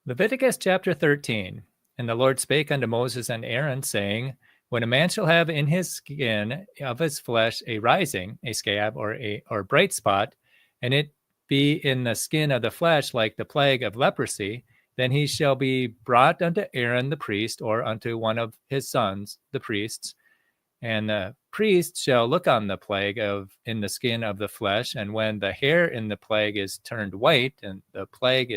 Leviticus chapter 13. And the Lord spake unto Moses and Aaron, saying, When a man shall have in his skin of his flesh a rising, a scab, or bright spot, and it be in the skin of the flesh like the plague of leprosy, then he shall be brought unto Aaron the priest, or unto one of his sons, the priests. And the priest shall look on the plague in the skin of the flesh, and when the hair in the plague is turned white, and the plague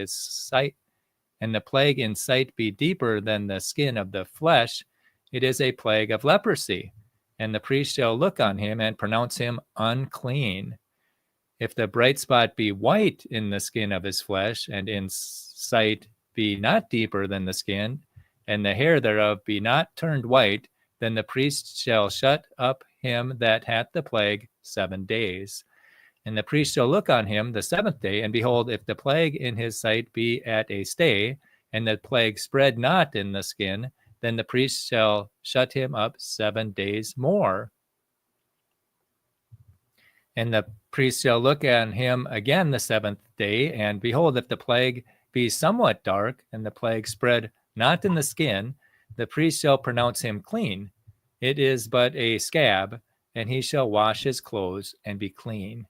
in sight be deeper than the skin of the flesh, it is a plague of leprosy. And the priest shall look on him and pronounce him unclean. If the bright spot be white in the skin of his flesh, and in sight be not deeper than the skin, and the hair thereof be not turned white, then the priest shall shut up him that hath the plague 7 days. And the priest shall look on him the 7th day, and behold, if the plague in his sight be at a stay, and the plague spread not in the skin, then the priest shall shut him up 7 days more. And the priest shall look on him again the 7th day, and behold, if the plague be somewhat dark, and the plague spread not in the skin, the priest shall pronounce him clean. It is but a scab, and he shall wash his clothes and be clean.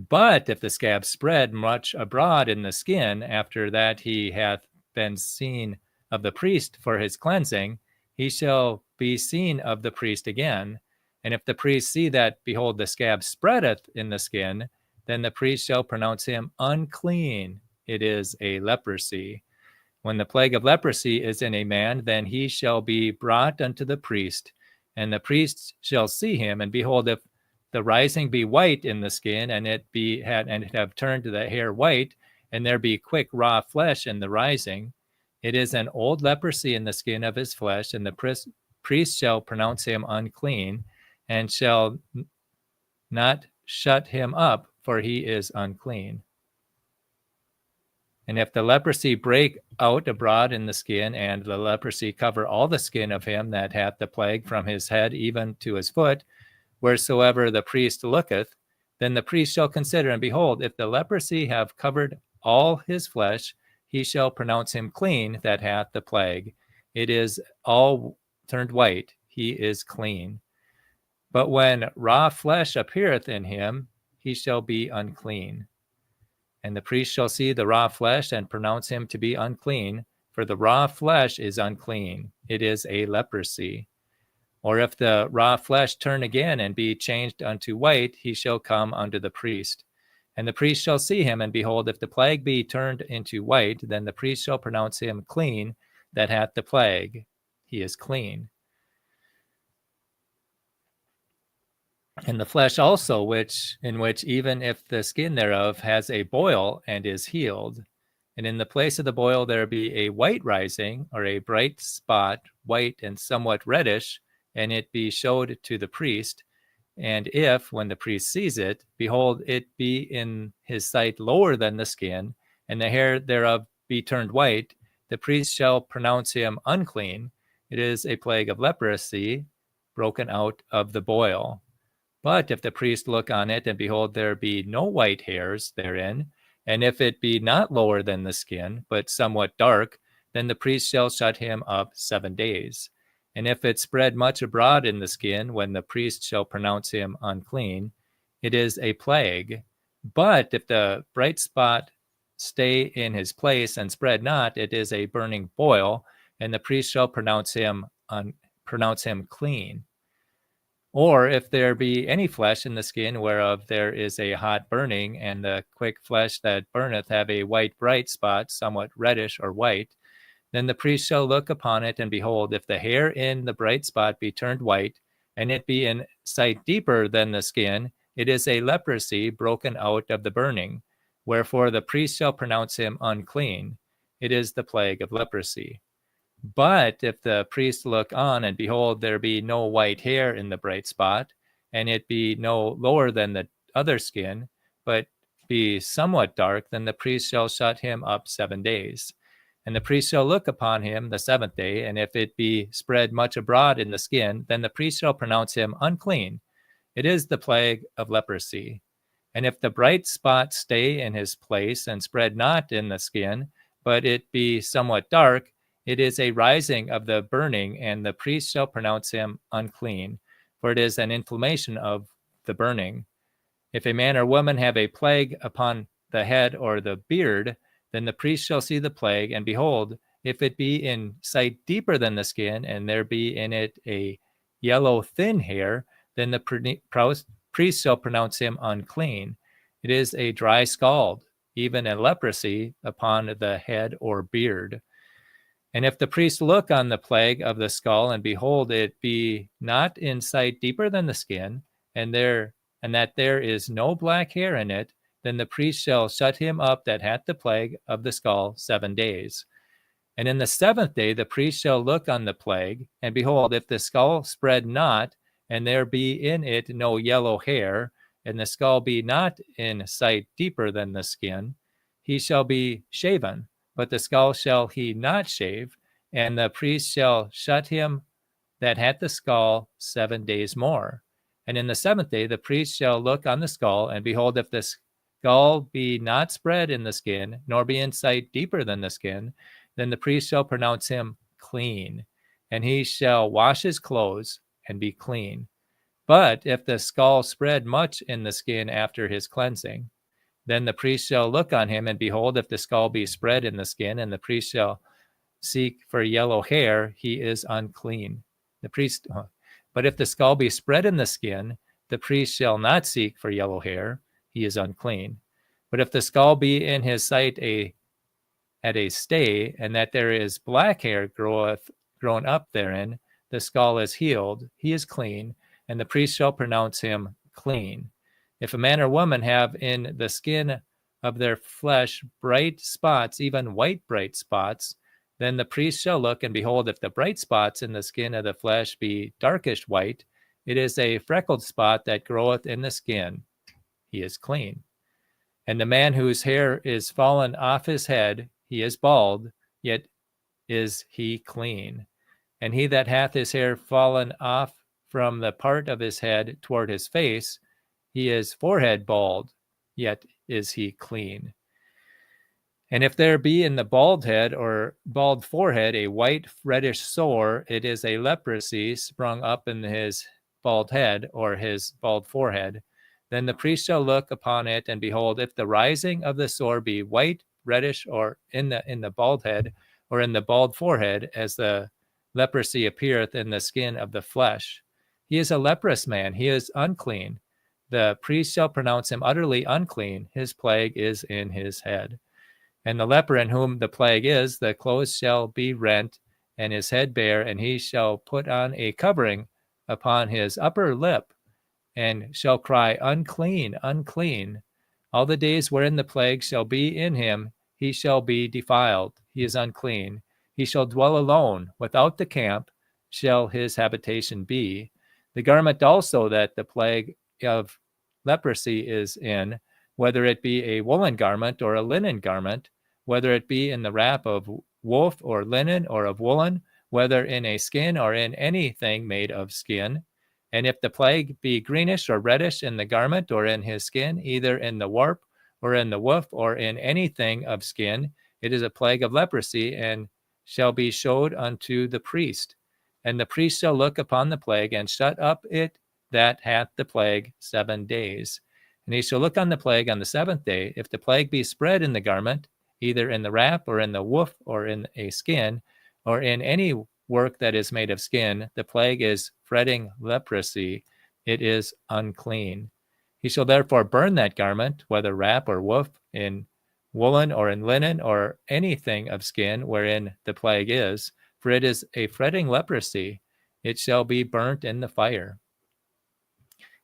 But if the scab spread much abroad in the skin, after that he hath been seen of the priest for his cleansing, he shall be seen of the priest again. And if the priest see that, behold, the scab spreadeth in the skin, then the priest shall pronounce him unclean. It is a leprosy. When the plague of leprosy is in a man, then he shall be brought unto the priest, and the priest shall see him, and behold, if the rising be white in the skin, and it have turned the hair white, and there be quick raw flesh in the rising, it is an old leprosy in the skin of his flesh, and the priest shall pronounce him unclean, and shall not shut him up, for he is unclean. And if the leprosy break out abroad in the skin, and the leprosy cover all the skin of him that hath the plague from his head even to his foot, wheresoever the priest looketh, then the priest shall consider, and behold, if the leprosy have covered all his flesh, he shall pronounce him clean that hath the plague. It is all turned white, he is clean. But when raw flesh appeareth in him, he shall be unclean. And the priest shall see the raw flesh, and pronounce him to be unclean, for the raw flesh is unclean. It is a leprosy. Or if the raw flesh turn again and be changed unto white, he shall come unto the priest. And the priest shall see him, and behold, if the plague be turned into white, then the priest shall pronounce him clean that hath the plague. He is clean. And the flesh also, in which even if the skin thereof has a boil and is healed, and in the place of the boil there be a white rising, or a bright spot, white and somewhat reddish, and it be showed to the priest, and if, when the priest sees it, behold, it be in his sight lower than the skin, and the hair thereof be turned white, the priest shall pronounce him unclean. It is a plague of leprosy, broken out of the boil. But if the priest look on it, and behold, there be no white hairs therein, and if it be not lower than the skin, but somewhat dark, then the priest shall shut him up 7 days. And if it spread much abroad in the skin, when the priest shall pronounce him unclean, it is a plague. But if the bright spot stay in his place and spread not, it is a burning boil, and the priest shall pronounce him clean. Or if there be any flesh in the skin whereof there is a hot burning, and the quick flesh that burneth have a white bright spot, somewhat reddish or white, then the priest shall look upon it, and behold, if the hair in the bright spot be turned white, and it be in sight deeper than the skin, it is a leprosy broken out of the burning. Wherefore the priest shall pronounce him unclean. It is the plague of leprosy. But if the priest look on, and behold, there be no white hair in the bright spot, and it be no lower than the other skin, but be somewhat dark, then the priest shall shut him up 7 days. And the priest shall look upon him the 7th day, and if it be spread much abroad in the skin, then the priest shall pronounce him unclean. It is the plague of leprosy. And if the bright spot stay in his place, and spread not in the skin, but it be somewhat dark, it is a rising of the burning, and the priest shall pronounce him unclean, for it is an inflammation of the burning. If a man or woman have a plague upon the head or the beard, then the priest shall see the plague, and behold, if it be in sight deeper than the skin, and there be in it a yellow thin hair, then the priest shall pronounce him unclean. It is a dry scald, even a leprosy upon the head or beard. And if the priest look on the plague of the skull, and behold, it be not in sight deeper than the skin, and that there is no black hair in it, then the priest shall shut him up that hath the plague of the skull 7 days. And in the 7th day the priest shall look on the plague, and behold, if the skull spread not, and there be in it no yellow hair, and the skull be not in sight deeper than the skin, he shall be shaven, but the skull shall he not shave, and the priest shall shut him that hath the skull 7 days more. And in the 7th day the priest shall look on the skull, and behold, if the skull be not spread in the skin, nor be in sight deeper than the skin, then the priest shall pronounce him clean, and he shall wash his clothes and be clean. But if the skull spread much in the skin after his cleansing, then the priest shall look on him, and behold, if the skull be spread in the skin, and the priest shall seek for yellow hair, he is unclean. But if the skull be spread in the skin, the priest shall not seek for yellow hair, he is unclean. But if the skull be in his sight at a stay, and that there is black hair grown up therein, the skull is healed, he is clean, and the priest shall pronounce him clean. If a man or woman have in the skin of their flesh bright spots, even white bright spots, then the priest shall look, and behold, if the bright spots in the skin of the flesh be darkish white, it is a freckled spot that groweth in the skin, he is clean. And the man whose hair is fallen off his head, he is bald, yet is he clean. And he that hath his hair fallen off from the part of his head toward his face, he is forehead bald, yet is he clean. And if there be in the bald head or bald forehead a white reddish sore, it is a leprosy sprung up in his bald head or his bald forehead. Then the priest shall look upon it, and behold, if the rising of the sore be white, reddish, or in the bald head, or in the bald forehead, as the leprosy appeareth in the skin of the flesh, he is a leprous man, he is unclean. The priest shall pronounce him utterly unclean, his plague is in his head. And the leper in whom the plague is, the clothes shall be rent, and his head bare, and he shall put on a covering upon his upper lip, and shall cry, Unclean, unclean. All the days wherein the plague shall be in him, he shall be defiled, he is unclean. He shall dwell alone, without the camp shall his habitation be. The garment also that the plague of leprosy is in, whether it be a woolen garment or a linen garment, whether it be in the wrap of wolf or linen or of woolen, whether in a skin or in anything made of skin. And if the plague be greenish or reddish in the garment or in his skin, either in the warp or in the woof or in anything of skin, it is a plague of leprosy, and shall be showed unto the priest. And the priest shall look upon the plague, and shut up it that hath the plague 7 days. And he shall look on the plague on the 7th day. If the plague be spread in the garment, either in the wrap or in the woof or in a skin, or in any work that is made of skin, the plague is fretting leprosy, it is unclean. He shall therefore burn that garment, whether wrap or woof, in woolen or in linen or anything of skin wherein the plague is, for it is a fretting leprosy, it shall be burnt in the fire.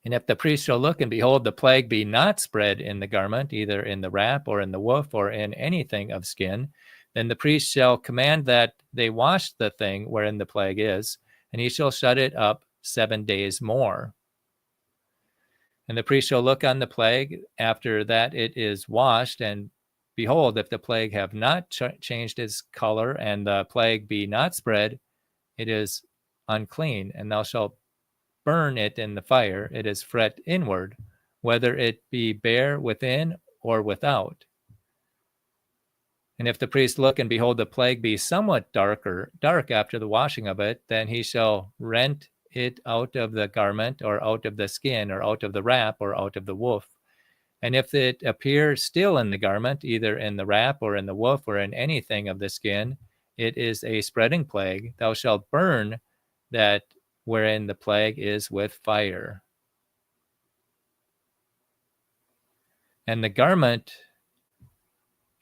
And if the priest shall look, and behold, the plague be not spread in the garment, either in the wrap or in the woof or in anything of skin, then the priest shall command that they wash the thing wherein the plague is, and he shall shut it up 7 days more. And the priest shall look on the plague after that it is washed, and behold, if the plague have not changed its color, and the plague be not spread, it is unclean, and thou shalt burn it in the fire. It is fret inward, whether it be bare within or without. And if the priest look and behold the plague be somewhat dark after the washing of it, then he shall rent it out of the garment, or out of the skin, or out of the wrap, or out of the woof. And if it appear still in the garment, either in the wrap, or in the woof, or in anything of the skin, it is a spreading plague. Thou shalt burn that wherein the plague is with fire. And the garment,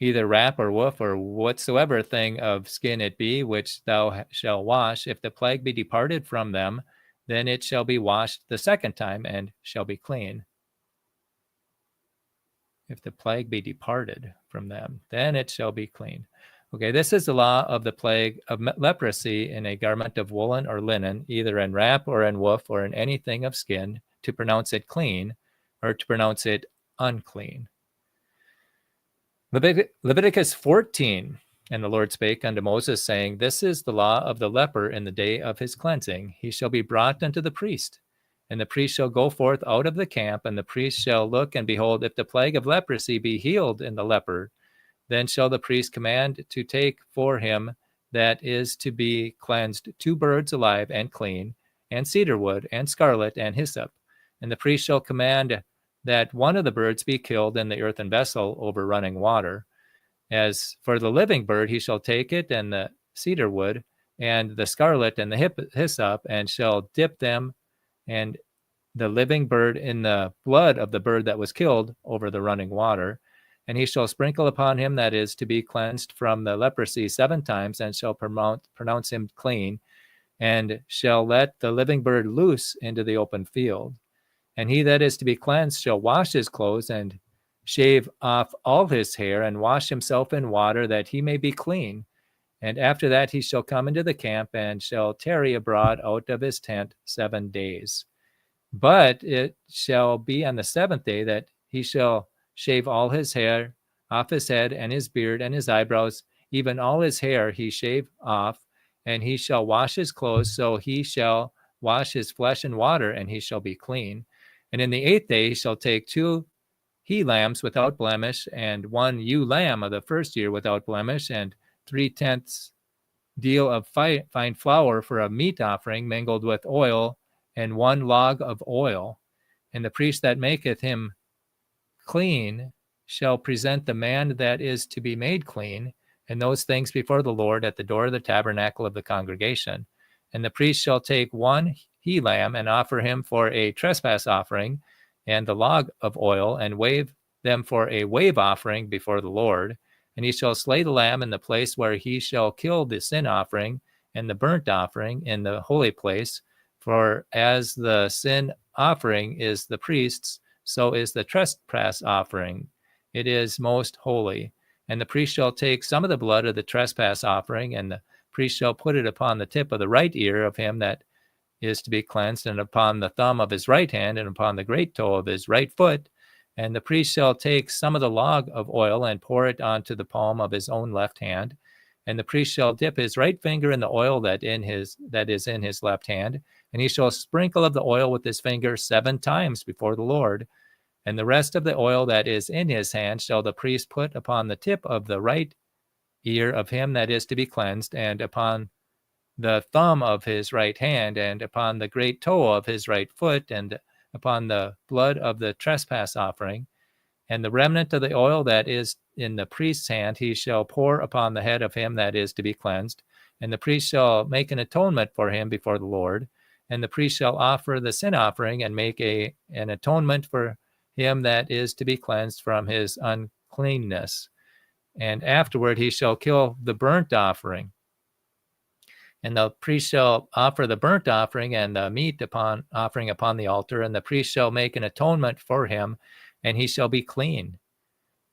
either wrap or woof, or whatsoever thing of skin it be, which thou shalt wash, if the plague be departed from them, then it shall be washed the second time, and shall be clean. If the plague be departed from them, then it shall be clean. Okay, this is the law of the plague of leprosy in a garment of woolen or linen, either in wrap or in woof, or in anything of skin, to pronounce it clean, or to pronounce it unclean. Leviticus 14. And the Lord spake unto Moses, saying, This is the law of the leper in the day of his cleansing. He shall be brought unto the priest, and the priest shall go forth out of the camp, and the priest shall look, and behold, if the plague of leprosy be healed in the leper, then shall the priest command to take for him that is to be cleansed 2 birds alive and clean, and cedar wood, and scarlet, and hyssop. And the priest shall command that one of the birds be killed in the earthen vessel over running water. As for the living bird, he shall take it, and the cedar wood, and the scarlet, and the hyssop, and shall dip them and the living bird in the blood of the bird that was killed over the running water. And he shall sprinkle upon him that is to be cleansed from the leprosy 7 times, and shall pronounce him clean, and shall let the living bird loose into the open field. And he that is to be cleansed shall wash his clothes, and shave off all his hair, and wash himself in water, that he may be clean. And after that he shall come into the camp, and shall tarry abroad out of his tent 7 days. But it shall be on the 7th day that he shall shave all his hair off his head, and his beard, and his eyebrows, even all his hair he shave off, and he shall wash his clothes, so he shall wash his flesh in water, and he shall be clean. And in the 8th day he shall take 2 he-lambs without blemish, and 1 ewe lamb of the first year without blemish, and 3/10 deal of fine flour for a meat offering mingled with oil, and 1 log of oil. And the priest that maketh him clean shall present the man that is to be made clean, and those things before the Lord at the door of the tabernacle of the congregation. And the priest shall take 1 he-lamb, and offer him for a trespass offering, and the log of oil, and wave them for a wave offering before the Lord. And he shall slay the lamb in the place where he shall kill the sin offering and the burnt offering in the holy place. For as the sin offering is the priest's, so is the trespass offering. It is most holy. And the priest shall take some of the blood of the trespass offering, and the priest shall put it upon the tip of the right ear of him that is to be cleansed, and upon the thumb of his right hand, and upon the great toe of his right foot. And the priest shall take some of the log of oil, and pour it onto the palm of his own left hand. And the priest shall dip his right finger in the oil that is in his left hand, and he shall sprinkle of the oil with his finger 7 times before the Lord. And the rest of the oil that is in his hand shall the priest put upon the tip of the right ear of him that is to be cleansed, and upon the thumb of his right hand, and upon the great toe of his right foot, and upon the blood of the trespass offering. And the remnant of the oil that is in the priest's hand he shall pour upon the head of him that is to be cleansed. And the priest shall make an atonement for him before the Lord. And the priest shall offer the sin offering, and make an atonement for him that is to be cleansed from his uncleanness. And afterward he shall kill the burnt offering. And the priest shall offer the burnt offering and the meat offering upon the altar, and the priest shall make an atonement for him, and he shall be clean.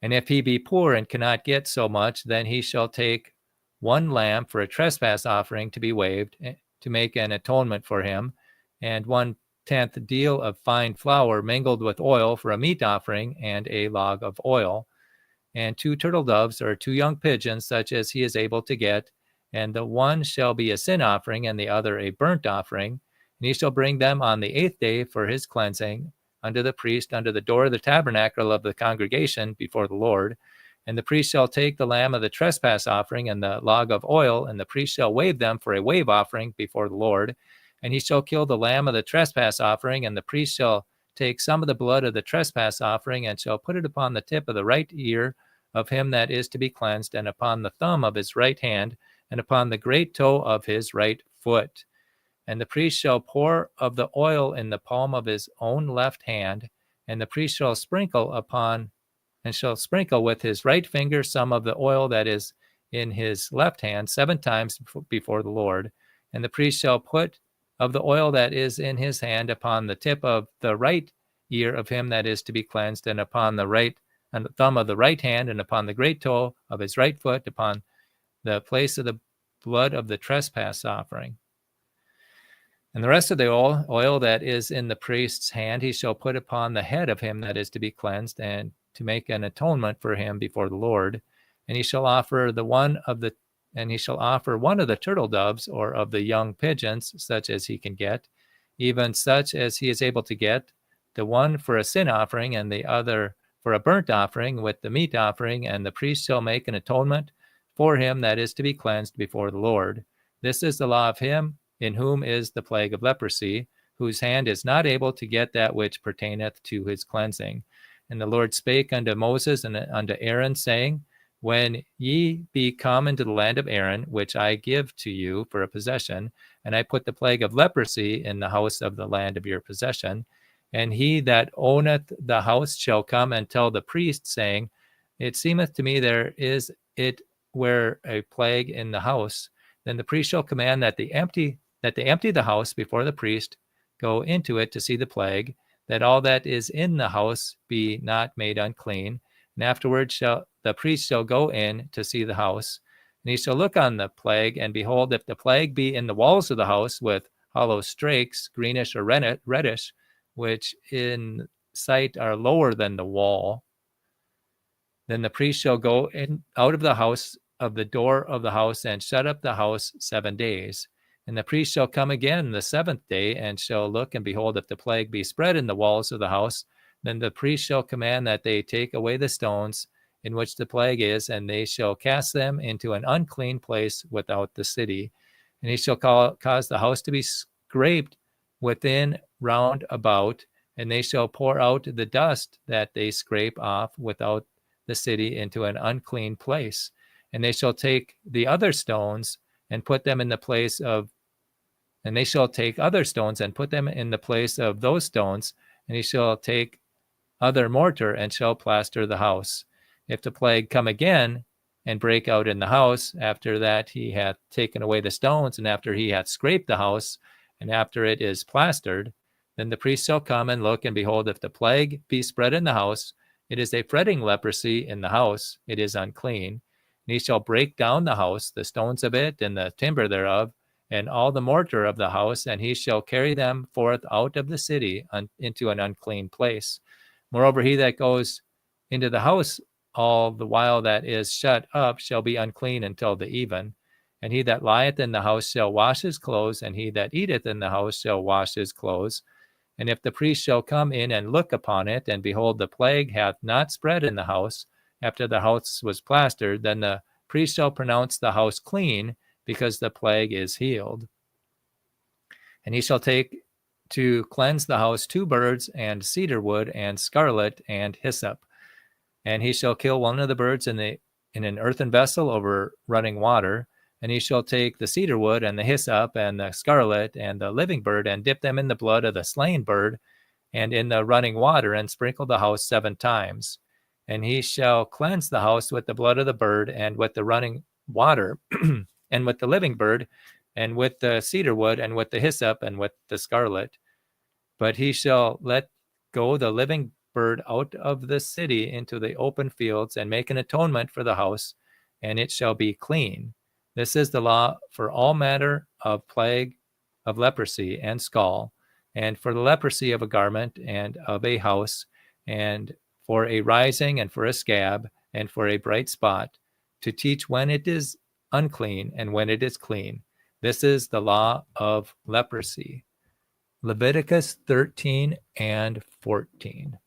And if he be poor and cannot get so much, then he shall take 1 lamb for a trespass offering to be waved, to make an atonement for him, and 1/10 deal of fine flour mingled with oil for a meat offering, and a log of oil, and 2 turtle doves or 2 young pigeons, such as he is able to get. And the one shall be a sin offering, and the other a burnt offering. And he shall bring them on the 8th day for his cleansing unto the priest, under the door of the tabernacle of the congregation before the Lord. And the priest shall take the lamb of the trespass offering and the log of oil, and the priest shall wave them for a wave offering before the Lord. And he shall kill the lamb of the trespass offering, and the priest shall take some of the blood of the trespass offering, and shall put it upon the tip of the right ear of him that is to be cleansed, and upon the thumb of his right hand, and upon the great toe of his right foot. And the priest shall pour of the oil in the palm of his own left hand, and the priest shall sprinkle with his right finger some of the oil that is in his left hand 7 times before the Lord. And the priest shall put of the oil that is in his hand upon the tip of the right ear of him that is to be cleansed, and upon the right and the thumb of the right hand, and upon the great toe of his right foot, upon the place of the blood of the trespass offering. And the rest of the oil that is in the priest's hand he shall put upon the head of him that is to be cleansed, and to make an atonement for him before the Lord. And he shall offer one of the turtle doves, or of the young pigeons, such as he can get, even such as he is able to get, the one for a sin offering, and the other for a burnt offering with the meat offering. And the priest shall make an atonement for him that is to be cleansed before the Lord. This is the law of him in whom is the plague of leprosy, whose hand is not able to get that which pertaineth to his cleansing. And the Lord spake unto Moses and unto Aaron, saying, When ye be come into the land of Aaron, which I give to you for a possession, and I put the plague of leprosy in the house of the land of your possession, and he that owneth the house shall come and tell the priest, saying, It seemeth to me there is it where a plague in the house, then the priest shall command that they empty the house before the priest go into it to see the plague, that all that is in the house be not made unclean. And afterward the priest shall go in to see the house, and he shall look on the plague, and behold, if the plague be in the walls of the house with hollow strakes, greenish or reddish, which in sight are lower than the wall, then the priest shall go in out of the house of the door of the house, and shut up the house 7 days. And the priest shall come again the 7th day, and shall look, and behold, if the plague be spread in the walls of the house, then the priest shall command that they take away the stones in which the plague is, and they shall cast them into an unclean place without the city. And he shall cause the house to be scraped within round about, and they shall pour out the dust that they scrape off without the city into an unclean place. And they shall take the other stones and put them in the place of, and they shall take other stones and put them in the place of those stones, and he shall take other mortar and shall plaster the house. If the plague come again and break out in the house, after that he hath taken away the stones, and after he hath scraped the house, and after it is plastered, then the priest shall come and look, and behold, if the plague be spread in the house, it is a fretting leprosy in the house, it is unclean. And he shall break down the house, the stones of it, and the timber thereof, and all the mortar of the house, and he shall carry them forth out of the city into an unclean place. Moreover, he that goes into the house all the while that is shut up shall be unclean until the even. And he that lieth in the house shall wash his clothes, and he that eateth in the house shall wash his clothes. And if the priest shall come in and look upon it, and behold, the plague hath not spread in the house, after the house was plastered, then the priest shall pronounce the house clean, because the plague is healed. And he shall take to cleanse the house 2 birds, and cedar wood, and scarlet, and hyssop. And he shall kill one of the birds in an earthen vessel over running water. And he shall take the cedar wood, and the hyssop, and the scarlet, and the living bird, and dip them in the blood of the slain bird, and in the running water, and sprinkle the house 7 times. And he shall cleanse the house with the blood of the bird, and with the running water, and with the living bird, and with the cedar wood, and with the hyssop, and with the scarlet. But he shall let go the living bird out of the city into the open fields, and make an atonement for the house, and it shall be clean. This is the law for all matter of plague of leprosy and scall, and for the leprosy of a garment and of a house, and for a rising, and for a scab, and for a bright spot, to teach when it is unclean and when it is clean. This is the law of leprosy. Leviticus 13 and 14.